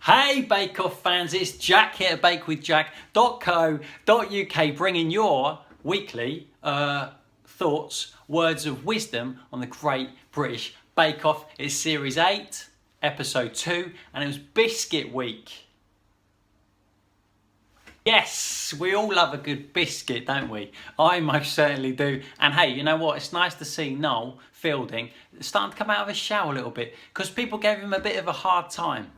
Hey Bake Off fans, it's Jack here at bakewithjack.co.uk bringing your weekly thoughts, words of wisdom on the Great British Bake Off. It's Series 8, Episode 2, and it was Biscuit Week. Yes, we all love a good biscuit, don't we? I most certainly do. And hey, you know what? It's nice to see Noel Fielding starting to come out of his shell a little bit because people gave him a bit of a hard time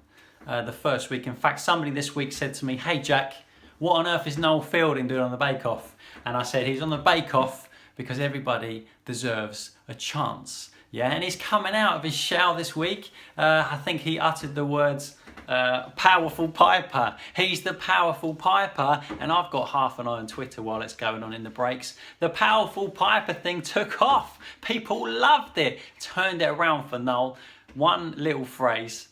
the first week. In fact, somebody this week said to me, "Hey Jack, what on earth is Noel Fielding doing on the Bake Off?" And I said, he's on the Bake Off because everybody deserves a chance. Yeah, and he's coming out of his shell this week. I think he uttered the words, powerful piper. He's the powerful piper, and I've got half an eye on Twitter while it's going on in the breaks. The powerful piper thing took off. People loved it. Turned it around for Noel. One little phrase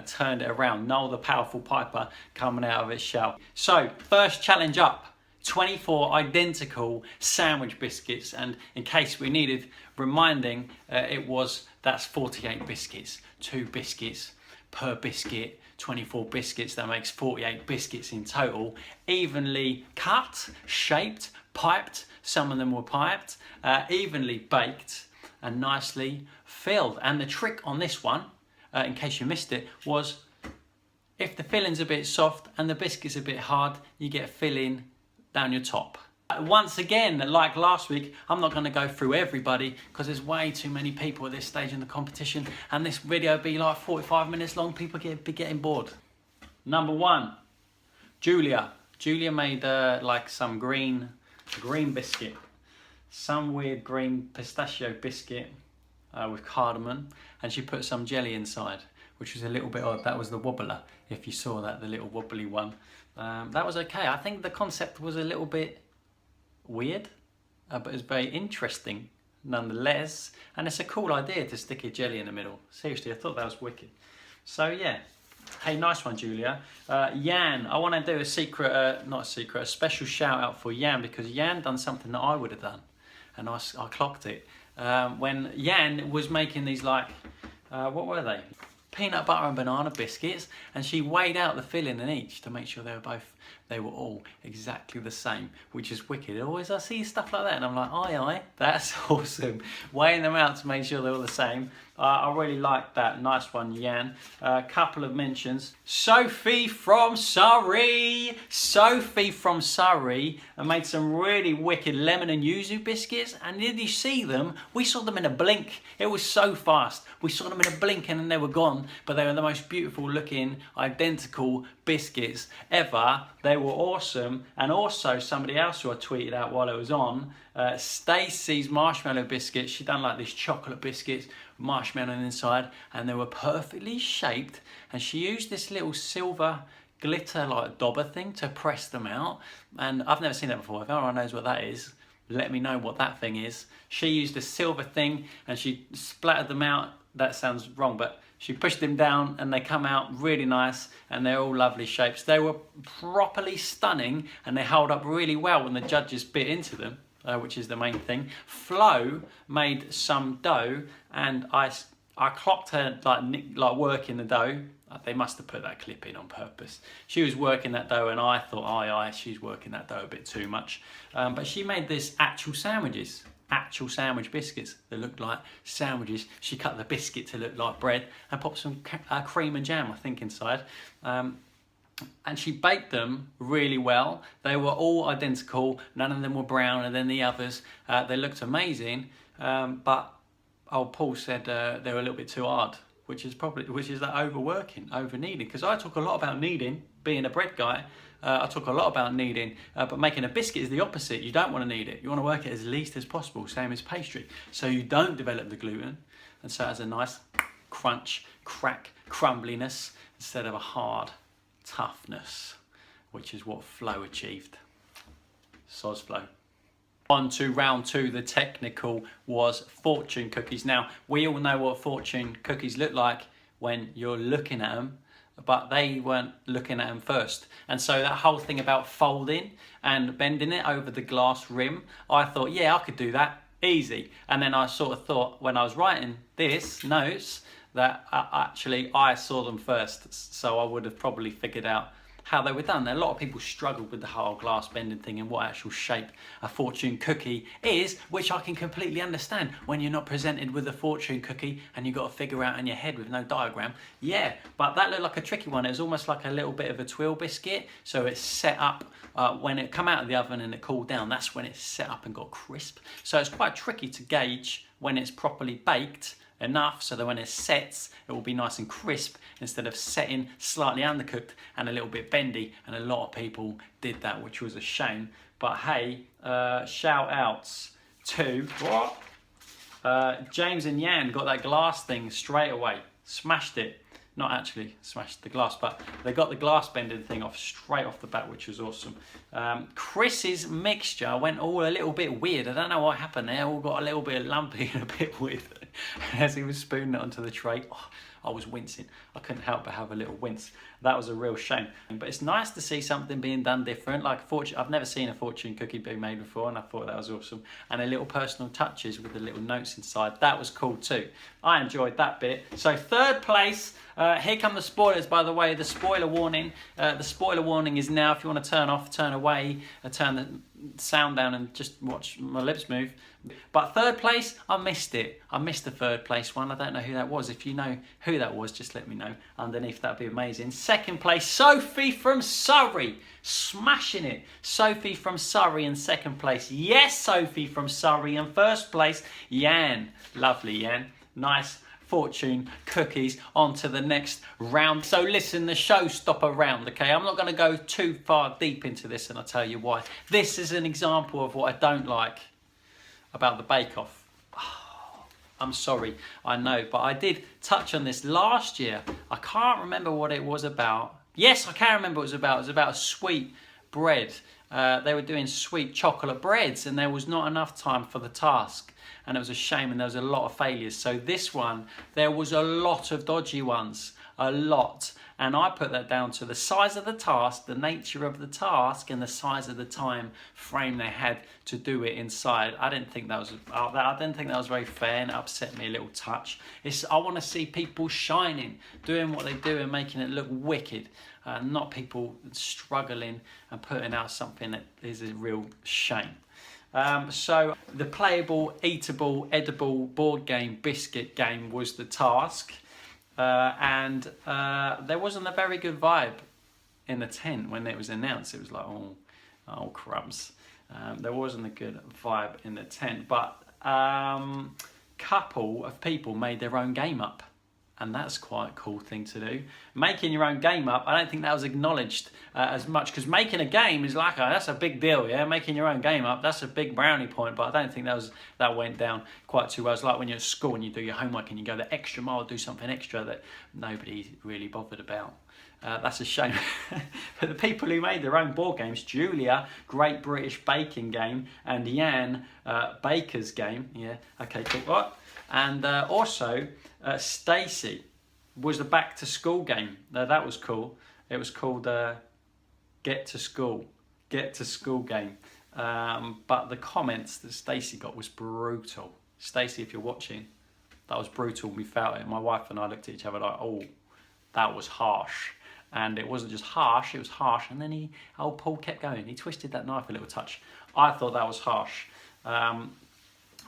turned it around. Noel the powerful piper coming out of its shell. So first challenge up. 24 identical sandwich biscuits, and in case we needed reminding, that's 48 biscuits, 2 biscuits per biscuit, 24 biscuits, that makes 48 biscuits in total, evenly cut, shaped, piped, some of them were piped, evenly baked and nicely filled. And the trick on this one, in case you missed it, was if the filling's a bit soft and the biscuit's a bit hard, you get filling down your top. Once again, like last week, I'm not going to go through everybody because there's way too many people at this stage in the competition, and this video will be like 45 minutes long. People be getting bored. Number 1, Julia. Julia made like some green biscuit, some weird green pistachio biscuit with cardamom, and she put some jelly inside, which was a little bit odd. That was the wobbler, if you saw that, the little wobbly one. That was okay. I think the concept was a little bit weird, but it's very interesting nonetheless. And it's a cool idea to stick a jelly in the middle. Seriously, I thought that was wicked. So yeah, hey, nice one, Julia. Jan, I want to do a special shout out for Jan, because Jan done something that I would have done, and I clocked it. When Jan was making these, like, what were they? Peanut butter and banana biscuits, and she weighed out the filling in each to make sure they were all exactly the same, which is wicked. Always I see stuff like that and I'm like, aye, that's awesome. Weighing them out to make sure they're all the same. I really like that. Nice one, Jan. A couple of mentions. Sophie from Surrey. Sophie from Surrey made some really wicked lemon and yuzu biscuits. And did you see them? We saw them in a blink. It was so fast. We saw them in a blink and then they were gone. But they were the most beautiful looking, identical biscuits ever. They were awesome. And also somebody else who I tweeted out while it was on, Stacey's marshmallow biscuits. She done like these chocolate biscuits, marshmallow inside, and they were perfectly shaped, and she used this little silver glitter like dauber thing to press them out. And I've never seen that before. If anyone knows what that is, let me know what that thing is. She used a silver thing and she splattered them out. That sounds wrong, but she pushed them down and they come out really nice, and they're all lovely shapes. They were properly stunning and they held up really well when the judges bit into them, which is the main thing. Flo made some dough, and I clocked her like working the dough. They must have put that clip in on purpose. She was working that dough, and I thought, aye, she's working that dough a bit too much. But she made this actual sandwich biscuits that looked like sandwiches. She cut the biscuit to look like bread and popped some cream and jam, I think, inside. And she baked them really well. They were all identical. None of them were browner than the others. They looked amazing, but old Paul said they were a little bit too hard, which is that overworking, over kneading. Because I talk a lot about kneading, being a bread guy. I talk a lot about kneading, but making a biscuit is the opposite. You don't want to knead it. You want to work it as least as possible, same as pastry. So you don't develop the gluten, and so it has a nice crunch, crack, crumbliness instead of a hard toughness, which is what Flo achieved. Soz Flo. On to round 2, the technical was fortune cookies. Now, we all know what fortune cookies look like when you're looking at them, but they weren't looking at them first. And so that whole thing about folding and bending it over the glass rim, I thought, yeah, I could do that, easy. And then I sort of thought, when I was writing this notes, that actually I saw them first, so I would have probably figured out how they were done. A lot of people struggled with the whole glass bending thing and what actual shape a fortune cookie is, which I can completely understand when you're not presented with a fortune cookie and you've got to figure out in your head with no diagram. Yeah, but that looked like a tricky one. It was almost like a little bit of a twill biscuit, so it's set up when it come out of the oven and it cooled down. That's when it's set up and got crisp. So it's quite tricky to gauge when it's properly baked enough so that when it sets it will be nice and crisp instead of setting slightly undercooked and a little bit bendy, and a lot of people did that, which was a shame. But hey, shout outs to James and Yan got that glass thing straight away, smashed it. Not actually smashed the glass, but they got the glass bending thing off straight off the bat, which was awesome. Chris's mixture went all a little bit weird. I don't know what happened there. All got a little bit lumpy and a bit weird as he was spooning it onto the tray. Oh, I was wincing. I couldn't help but have a little wince. That was a real shame. But it's nice to see something being done different. Like I've never seen a fortune cookie being made before, and I thought that was awesome. And a little personal touches with the little notes inside. That was cool too. I enjoyed that bit. So third place. Here come the spoilers, by the way. The spoiler warning. The spoiler warning is now. If you want to turn off, turn away, turn the sound down and just watch my lips move. But third place, I missed it. I missed the third place one. I don't know who that was. If you know who that was, just let me know underneath. That'd be amazing. Second place, Sophie from Surrey. Smashing it. Sophie from Surrey in second place. Yes, Sophie from Surrey. In first place, Yan. Lovely, Yan. Nice fortune cookies. On to the next round. So listen, the showstopper round, okay? I'm not going to go too far deep into this, and I'll tell you why. This is an example of what I don't like about the bake-off. Oh, I'm sorry, I know, but I did touch on this last year. I can't remember what it was about. Yes, I can remember what it was about. It was about a sweet bread. They were doing sweet chocolate breads, and there was not enough time for the task. And it was a shame, and there was a lot of failures. So this one, there was a lot of dodgy ones, a lot. And I put that down to the size of the task, the nature of the task, and the size of the time frame they had to do it inside. I didn't think that was very fair, and it upset me a little touch. I want to see people shining, doing what they do and making it look wicked, not people struggling and putting out something that is a real shame. So the playable, eatable, edible board game, biscuit game was the task. And there wasn't a very good vibe in the tent when it was announced. It was like, oh crumbs. There wasn't a good vibe in the tent, but couple of people made their own game up. And that's quite a cool thing to do. Making your own game up, I don't think that was acknowledged as much, because making a game is like, that's a big deal, yeah? Making your own game up, that's a big brownie point, but I don't think that went down quite too well. It's like when you're at school and you do your homework and you go the extra mile, do something extra that nobody really bothered about. That's a shame. But the people who made their own board games, Julia, Great British Baking Game, and Yan, Baker's Game, yeah, okay, cool, what? And also, Stacey was the back to school game. That was cool. It was called Get to School game. But the comments that Stacey got was brutal. Stacey, if you're watching, that was brutal. We felt it. My wife and I looked at each other like, oh, that was harsh. And it wasn't just harsh, it was harsh. And then Paul kept going. He twisted that knife a little touch. I thought that was harsh.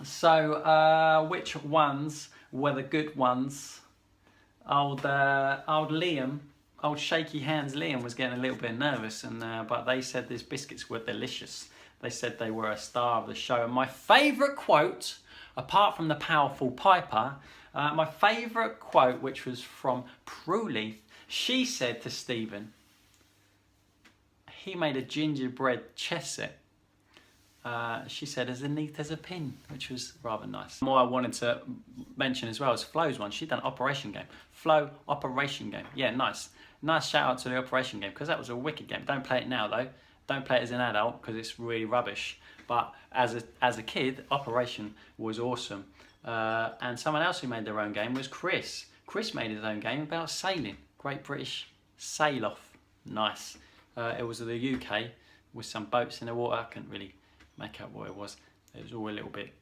So which ones were the good ones? Old Liam, old shaky hands Liam was getting a little bit nervous, and but they said these biscuits were delicious. They said they were a star of the show. And my favourite quote, apart from the powerful Piper, my favourite quote, which was from Pruleith, she said to Stephen, he made a gingerbread chess set. She said, as neat as a pin, which was rather nice. More I wanted to mention as well is Flo's one. She'd done Operation Game. Flo, Operation Game. Yeah, nice. Nice shout out to the Operation Game, because that was a wicked game. Don't play it now, though. Don't play it as an adult, because it's really rubbish. But as a kid, Operation was awesome. And someone else who made their own game was Chris. Chris made his own game about sailing. Great British Sail-Off. Nice. It was the UK with some boats in the water. I couldn't really make out what it was. It was all a little bit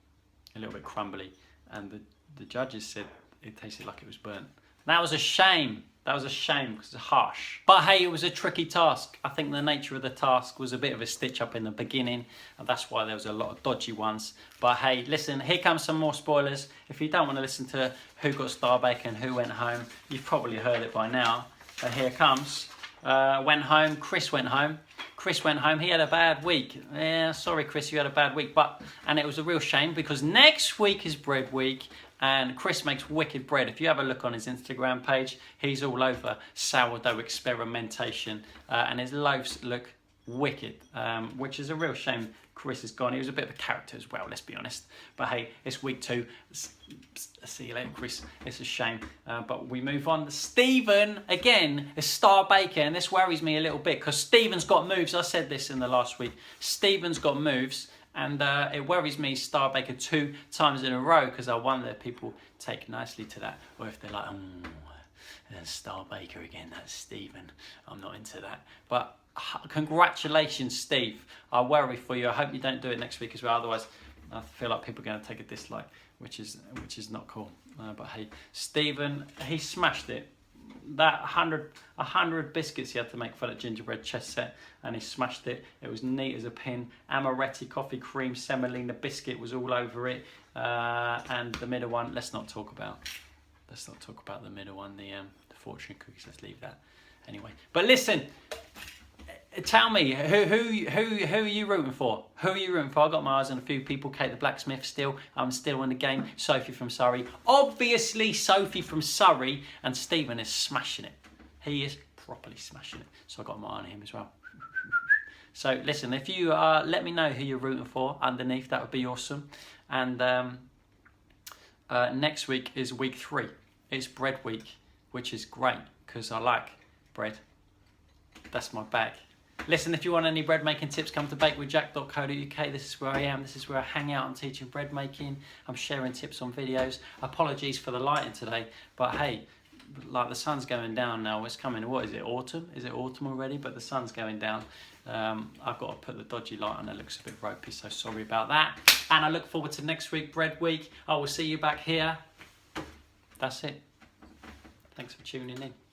crumbly, and the judges said it tasted like it was burnt. That was a shame. That was a shame because it's harsh. But hey, it was a tricky task. I think the nature of the task was a bit of a stitch up in the beginning, and that's why there was a lot of dodgy ones. But hey, listen, here comes some more spoilers. If you don't want to listen to who got star bacon, who went home, you've probably heard it by now. But here comes. Went home. Chris went home. Chris went home. He had a bad week. Yeah, sorry, Chris, you had a bad week. And it was a real shame because next week is bread week. And Chris makes wicked bread. If you have a look on his Instagram page, he's all over sourdough experimentation. And his loaves look wicked, which is a real shame Chris is gone. He was a bit of a character as well, let's be honest. But hey, it's week 2. See you later, Chris. It's a shame. But we move on. Stephen, again, is star baker. And this worries me a little bit because Stephen's got moves. I said this in the last week. Stephen's got moves. And it worries me, star baker 2 times in a row, because I wonder if people take nicely to that, or if they're like, star baker again, that's Stephen. I'm not into that. But congratulations, Steve. I worry for you. I hope you don't do it next week as well. Otherwise, I feel like people are going to take a dislike, which is not cool. But hey, Stephen, he smashed it. That 100 biscuits he had to make for that gingerbread chess set, and he smashed it. It was neat as a pin. Amaretti coffee cream semolina biscuit was all over it. And the middle one, let's not talk about the middle one, the fortune cookies. Let's leave that anyway. But listen, tell me, who are you rooting for? Who are you rooting for? I got my eyes on a few people. Kate the blacksmith still. I'm still in the game. Sophie from Surrey. Obviously Sophie from Surrey. And Stephen is smashing it. He is properly smashing it. So I got my eye on him as well. So listen, if you let me know who you're rooting for underneath, that would be awesome. And next week is week 3. It's bread week, which is great because I like bread. That's my bag. Listen, if you want any bread making tips, come to bakewithjack.co.uk. This is where I am. This is where I hang out. I'm teaching bread making. I'm sharing tips on videos. Apologies for the lighting today, but hey, like the sun's going down now. It's coming. What is it? Autumn? Is it autumn already? But the sun's going down. I've got to put the dodgy light on. It looks a bit ropey, so sorry about that. And I look forward to next week, bread week. I will see you back here. That's it. Thanks for tuning in.